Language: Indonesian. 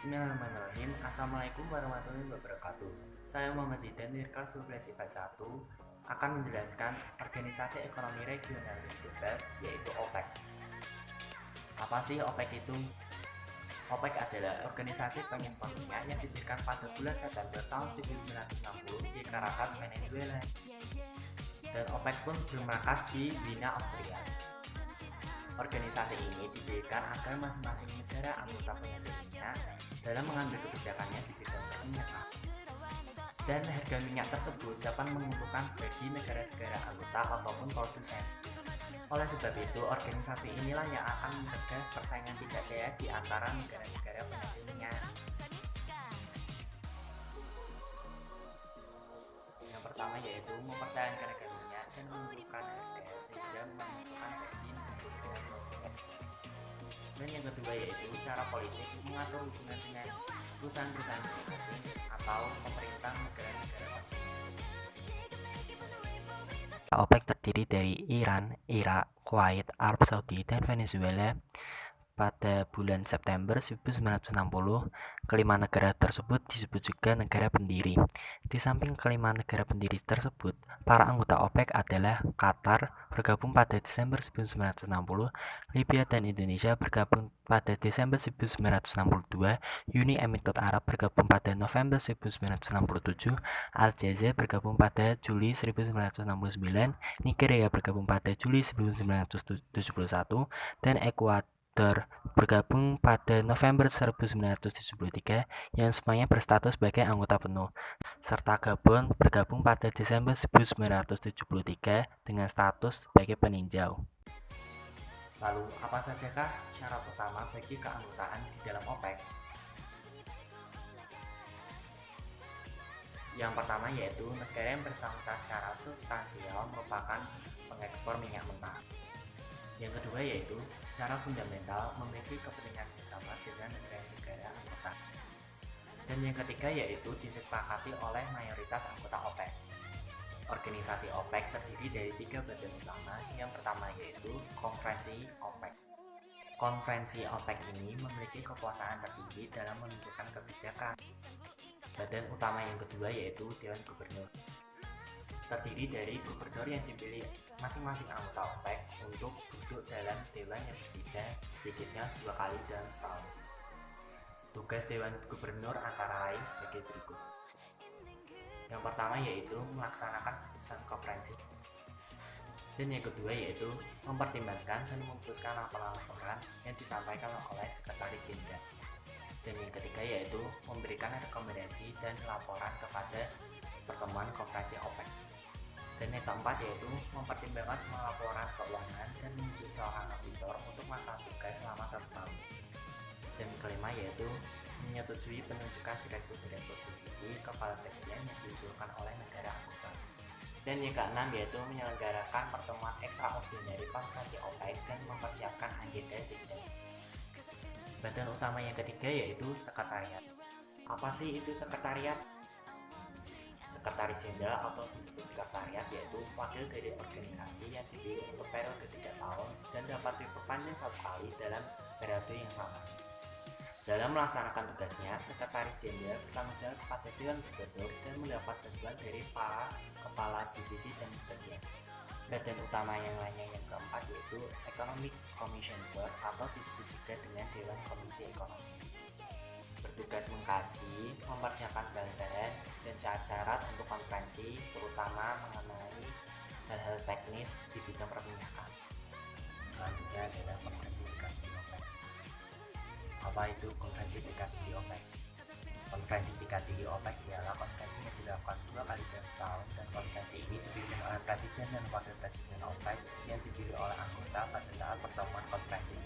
Bismillahirrahmanirrahim. Assalamualaikum warahmatullahi wabarakatuh. Saya Muhammad Zidan dari kelas 12 IPA 1 akan menjelaskan Organisasi Ekonomi Regional dan Global, yaitu OPEC. Apa sih OPEC itu? OPEC adalah organisasi pengekspor minyak yang didirikan pada bulan September tahun 1960 di Caracas, Venezuela. Dan OPEC pun bermarkas di Wina, Austria. Organisasi ini didirikan agar masing-masing negara anggota penghasil minyak dalam mengambil kebijakannya di bidang perminyakan. Dan harga minyak tersebut dapat menguntungkan bagi negara-negara anggota ataupun produsen. Oleh sebab itu, organisasi inilah yang akan mencegah persaingan tidak sehat di antara negara-negara penghasil minyak. Yang pertama yaitu mempertahankan harga minyak dan menentukan harga sehingga menentukan bagi negara produsen. Dan yang kedua yaitu cara politik mengatur hubungan dengan perusahaan-perusahaan asing atau pemerintah negara-negara konsumen. OPEC terdiri dari Iran, Irak, Kuwait, Arab Saudi, dan Venezuela. Pada bulan September 1960, kelima negara tersebut disebut juga negara pendiri. Di samping kelima negara pendiri tersebut, para anggota OPEC adalah Qatar bergabung pada Desember 1960, Libya dan Indonesia bergabung pada Desember 1962, Uni Emirat Arab bergabung pada November 1967, Aljazair bergabung pada Juli 1969, Nigeria bergabung pada Juli 1971, dan Ekuador bergabung pada November 1973 yang semuanya berstatus sebagai anggota penuh, serta Gabon bergabung pada Desember 1973 dengan status sebagai peninjau. Lalu, apa sajakah syarat utama bagi keanggotaan di dalam OPEC? Yang pertama yaitu negara yang bersangkutan secara substansial merupakan pengekspor minyak mentah. Yang kedua yaitu secara fundamental memiliki kepentingan bersama dengan negara-negara anggota. Dan yang ketiga yaitu disepakati oleh mayoritas anggota OPEC. Organisasi OPEC terdiri dari 3 badan utama. Yang pertama yaitu Konferensi OPEC. Konferensi OPEC ini memiliki kekuasaan tertinggi dalam menentukan kebijakan. Badan utama yang kedua yaitu Dewan Gubernur. Terdiri dari gubernur yang dipilih masing-masing anggota OPEC untuk duduk dalam dewan yang bersidang sedikitnya 2 kali dalam setahun. Tugas Dewan Gubernur antara lain sebagai berikut. Yang pertama yaitu melaksanakan keputusan konferensi. Dan yang kedua yaitu mempertimbangkan dan memutuskan laporan-laporan yang disampaikan oleh Sekretaris Jenderal. Dan yang ketiga yaitu memberikan rekomendasi dan laporan kepada pertemuan konferensi OPEC. Dan yang keempat yaitu mempertimbangkan semua laporan keuangan dan menunjuk seorang auditor untuk masa tugas selama 1 tahun. Dan kelima yaitu menyetujui penunjukan direktur-direktur divisi kepala bagian yang diusulkan oleh negara anggota. Dan yang keenam yaitu menyelenggarakan pertemuan ekstraordinari konferensi OPEC dan mempersiapkan agenda sidang. Badan utama yang ketiga yaitu sekretariat. Apa sih itu sekretariat? Sekretaris Jenderal atau disebut sekretariat yaitu wakil dari organisasi yang dipilih untuk periode 3 tahun dan dapat diperpanjang 1 kali dalam periode yang sama. Dalam melaksanakan tugasnya, Sekretaris Jenderal bertanggung jawab kepada Dewan Gubernur dan mendapat bantuan dari para kepala divisi dan bagian. Badan utama yang lainnya yang keempat yaitu Economic Commission Board atau disebut juga dengan Dewan Komisi Ekonomi. Bertugas mengkaji, mempersiapkan bahan-bahan dan syarat-syarat untuk konferensi, terutama mengenai hal-hal teknis di bidang perminyakan. Selanjutnya adalah konferensi tingkat tinggi OPEC. Apa itu konferensi tingkat tinggi OPEC? Konferensi tingkat tinggi OPEC ialah konferensi yang dilakukan 2 kali dalam setahun, dan konferensi ini dipimpin oleh Presiden dan Wakil Presiden OPEC yang dipilih oleh anggota pada saat pertemuan konferensi.